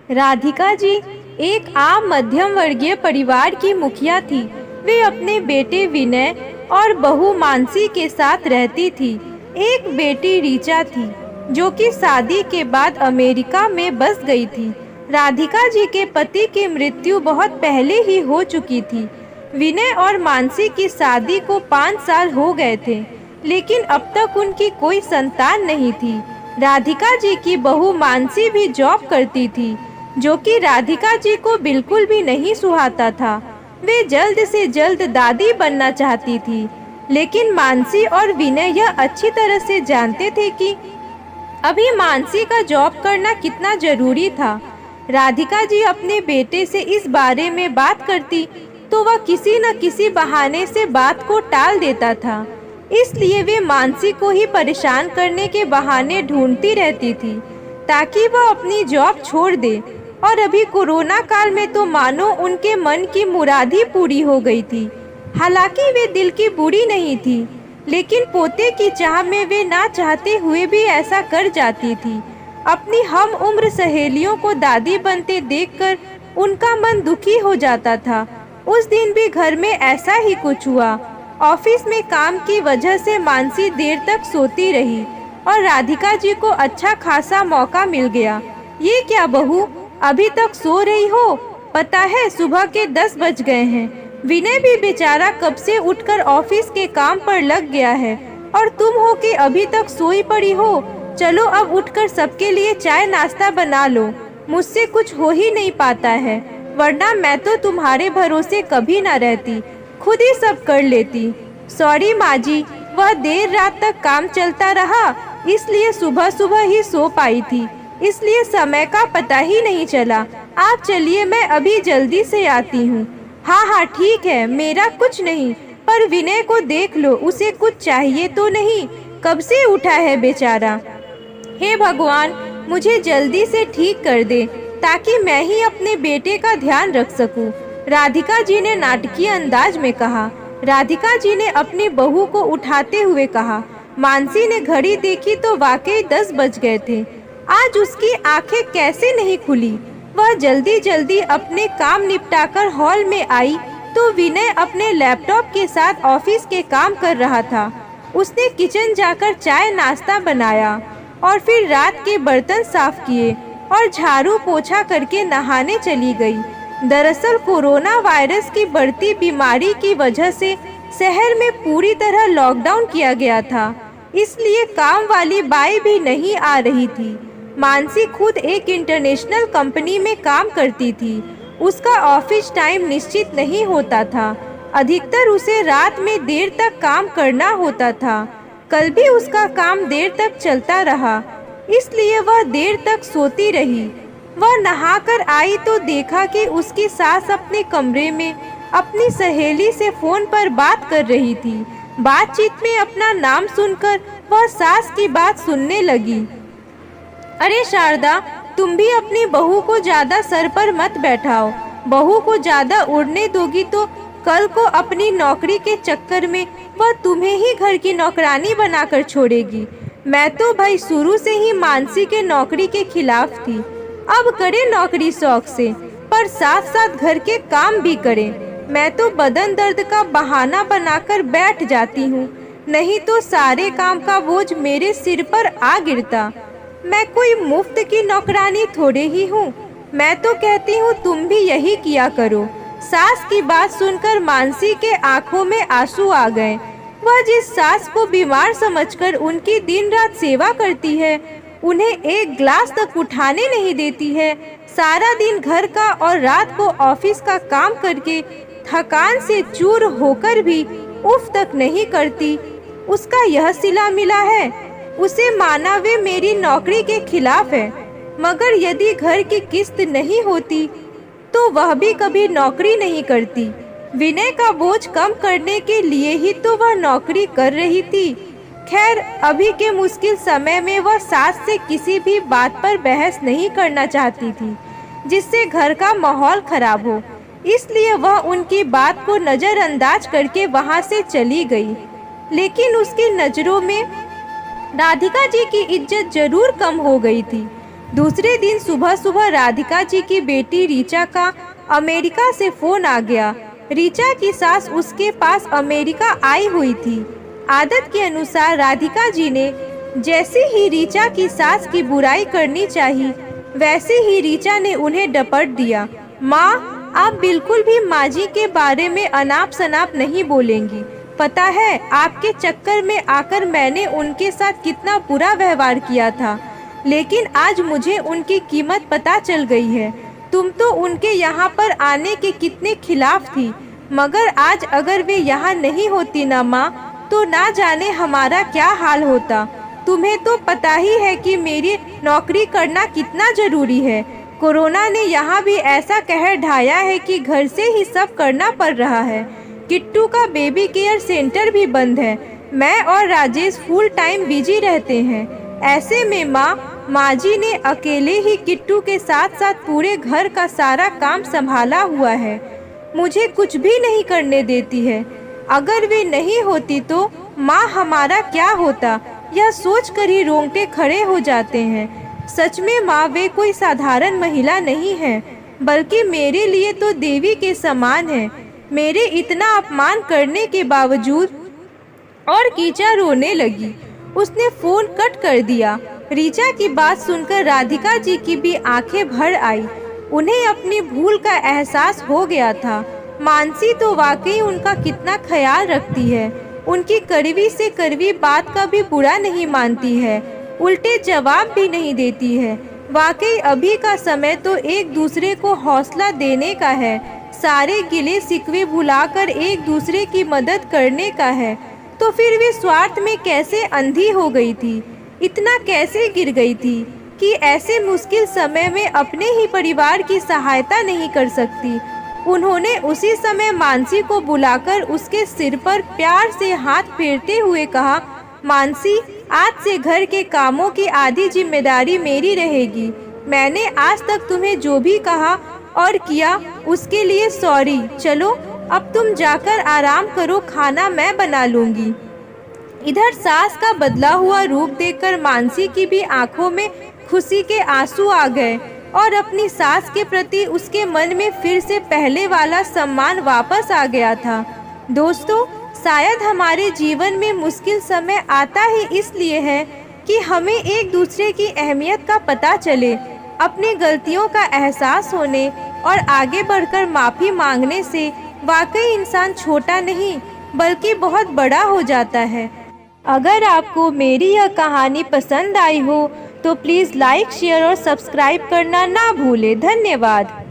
राधिका जी एक आम मध्यम वर्गीय परिवार की मुखिया थी। वे अपने बेटे विनय और बहू मानसी के साथ रहती थी। एक बेटी रीचा थी जो कि शादी के बाद अमेरिका में बस गई थी। राधिका जी के पति की मृत्यु बहुत पहले ही हो चुकी थी। विनय और मानसी की शादी को 5 साल हो गए थे, लेकिन अब तक उनकी कोई संतान नहीं थी। राधिका जी की बहू मानसी भी जॉब करती थी, जो कि राधिका जी को बिल्कुल भी नहीं सुहाता था। वे जल्द से जल्द दादी बनना चाहती थी, लेकिन मानसी और विनय यह अच्छी तरह से जानते थे कि अभी मानसी का जॉब करना कितना जरूरी था। राधिका जी अपने बेटे से इस बारे में बात करती तो वह किसी न किसी बहाने से बात को टाल देता था। इसलिए वे मानसी को ही परेशान करने के बहाने ढूंढती रहती थी ताकि वह अपनी जॉब छोड़ दे। और अभी कोरोना काल में तो मानो उनके मन की मुराद ही पूरी हो गई थी। हालांकि वे दिल की बुरी नहीं थी, लेकिन पोते की चाह में वे ना चाहते हुए भी ऐसा कर जाती थी। अपनी हम उम्र सहेलियों को दादी बनते देखकर उनका मन दुखी हो जाता था। उस दिन भी घर में ऐसा ही कुछ हुआ। ऑफिस में काम की वजह से मानसी देर तक सोती रही और राधिका जी को अच्छा खासा मौका मिल गया। ये क्या बहू, अभी तक सो रही हो? पता है सुबह के 10 बज गए हैं। विनय भी बेचारा कब से उठकर ऑफिस के काम पर लग गया है और तुम हो कि अभी तक सोई पड़ी हो। चलो अब उठकर सबके लिए चाय नाश्ता बना लो। मुझसे कुछ हो ही नहीं पाता है, वरना मैं तो तुम्हारे भरोसे कभी ना रहती, खुद ही सब कर लेती। सॉरी माँ जी, वह देर रात तक काम चलता रहा, इसलिए सुबह सुबह ही सो पाई थी, इसलिए समय का पता ही नहीं चला। आप चलिए, मैं अभी जल्दी से आती हूँ। हाँ हाँ ठीक है, मेरा कुछ नहीं, पर विनय को देख लो, उसे कुछ चाहिए तो नहीं? कब से उठा है बेचारा। हे भगवान, मुझे जल्दी से ठीक कर दे ताकि मैं ही अपने बेटे का ध्यान रख सकूं। राधिका जी ने नाटकीय अंदाज में कहा। राधिका जी ने अपनी बहू को उठाते हुए कहा। मानसी ने घड़ी देखी तो वाकई 10 बज गए थे। आज उसकी आंखें कैसे नहीं खुली। वह जल्दी जल्दी अपने काम निपटाकर हॉल में आई तो विनय अपने लैपटॉप के साथ ऑफिस के काम कर रहा था। उसने किचन जाकर चाय नाश्ता बनाया और फिर रात के बर्तन साफ किए और झाड़ू पोछा करके नहाने चली गई। दरअसल कोरोना वायरस की बढ़ती बीमारी की वजह से शहर में पूरी तरह लॉकडाउन किया गया था, इसलिए काम वाली बाई भी नहीं आ रही थी। मानसी खुद एक इंटरनेशनल कंपनी में काम करती थी। उसका ऑफिस टाइम निश्चित नहीं होता था, अधिकतर उसे रात में देर तक काम करना होता था। कल भी उसका काम देर तक चलता रहा, इसलिए वह देर तक सोती रही। वह नहाकर आई तो देखा कि उसकी सास अपने कमरे में अपनी सहेली से फोन पर बात कर रही थी। बातचीत में अपना नाम सुनकर वह सास की बात सुनने लगी। अरे शारदा, तुम भी अपनी बहू को ज्यादा सर पर मत बैठाओ। बहू को ज्यादा उड़ने दोगी तो कल को अपनी नौकरी के चक्कर में वह तुम्हें ही घर की नौकरानी बनाकर छोड़ेगी। मैं तो भाई शुरू से ही मानसी के नौकरी के खिलाफ थी। अब करे नौकरी शौक से, पर साथ साथ घर के काम भी करे। मैं तो बदन दर्द का बहाना बनाकर बैठ जाती हूँ, नहीं तो सारे काम का बोझ मेरे सिर पर आ गिरता। मैं कोई मुफ्त की नौकरानी थोड़े ही हूँ। मैं तो कहती हूँ तुम भी यही किया करो। सास की बात सुनकर मानसी के आंखों में आंसू आ गए। वह जिस सास को बीमार समझकर उनकी दिन रात सेवा करती है, उन्हें एक ग्लास तक उठाने नहीं देती है, सारा दिन घर का और रात को ऑफिस का काम करके थकान से चूर होकर भी उफ तक नहीं करती, उसका यह सिला मिला है। उसे माना वे मेरी नौकरी के खिलाफ है, मगर यदि घर की किस्त नहीं होती तो वह भी कभी नौकरी नहीं करती। विनय का बोझ कम करने के लिए ही तो वह नौकरी कर रही थी। खैर, अभी के मुश्किल समय में वह सास से किसी भी बात पर बहस नहीं करना चाहती थी जिससे घर का माहौल खराब हो, इसलिए वह उनकी बात को नज़रअंदाज करके वहां से चली गई। लेकिन उसकी नज़रों में राधिका जी की इज्जत जरूर कम हो गई थी। दूसरे दिन सुबह सुबह राधिका जी की बेटी रीचा का अमेरिका से फोन आ गया। रीचा की सास उसके पास अमेरिका आई हुई थी। आदत के अनुसार राधिका जी ने जैसे ही रीचा की सास की बुराई करनी चाहिए, वैसे ही रीचा ने उन्हें डपट दिया। माँ, आप बिल्कुल भी माँ जी के बारे में अनाप शनाप नहीं बोलेंगी। पता है आपके चक्कर में आकर मैंने उनके साथ कितना बुरा व्यवहार किया था, लेकिन आज मुझे उनकी कीमत पता चल गई है। तुम तो उनके यहाँ पर आने के कितने खिलाफ थी, मगर आज अगर वे यहाँ नहीं होती ना माँ, तो ना जाने हमारा क्या हाल होता। तुम्हें तो पता ही है कि मेरी नौकरी करना कितना जरूरी है। कोरोना ने यहाँ भी ऐसा कहर ढाया है कि घर से ही सब करना पड़ रहा है। किट्टू का बेबी केयर सेंटर भी बंद है। मैं और राजेश फुल टाइम बिजी रहते हैं। ऐसे में माँ जी ने अकेले ही किट्टू के साथ साथ पूरे घर का सारा काम संभाला हुआ है। मुझे कुछ भी नहीं करने देती है। अगर वे नहीं होती तो माँ हमारा क्या होता, यह सोचकर ही रोंगटे खड़े हो जाते हैं। सच में माँ, वे कोई साधारण महिला नहीं है, बल्कि मेरे लिए तो देवी के समान है। मेरे इतना अपमान करने के बावजूद। और कीचा रोने लगी। उसने फोन कट कर दिया। रीचा की बात सुनकर राधिका जी की भी आंखें भर आई। उन्हें अपनी भूल का एहसास हो गया था। मानसी तो वाकई उनका कितना ख्याल रखती है। उनकी कड़वी से कड़वी बात का भी बुरा नहीं मानती है, उल्टे जवाब भी नहीं देती है। वाकई अभी का समय तो एक दूसरे को हौसला देने का है, सारे गिले शिकवे भुलाकर एक दूसरे की मदद करने का है। तो फिर वे स्वार्थ में कैसे अंधी हो गई थी, इतना कैसे गिर गई थी कि ऐसे मुश्किल समय में अपने ही परिवार की सहायता नहीं कर सकती। उन्होंने उसी समय मानसी को बुलाकर उसके सिर पर प्यार से हाथ फेरते हुए कहा, मानसी, आज से घर के कामों की आधी जिम्मेदारी मेरी रहेगी। मैंने आज तक तुम्हें जो भी कहा और किया उसके लिए सॉरी। चलो अब तुम जाकर आराम करो, खाना मैं बना लूँगी। इधर सास का बदला हुआ रूप देखकर मानसी की भी आंखों में खुशी के आंसू आ गए और अपनी सास के प्रति उसके मन में फिर से पहले वाला सम्मान वापस आ गया था। दोस्तों, शायद हमारे जीवन में मुश्किल समय आता ही इसलिए है कि हमें एक दूसरे की अहमियत का पता चले। अपनी गलतियों का एहसास होने और आगे बढ़कर माफ़ी मांगने से वाकई इंसान छोटा नहीं बल्कि बहुत बड़ा हो जाता है। अगर आपको मेरी यह कहानी पसंद आई हो तो प्लीज़ लाइक, शेयर और सब्सक्राइब करना ना भूलें। धन्यवाद।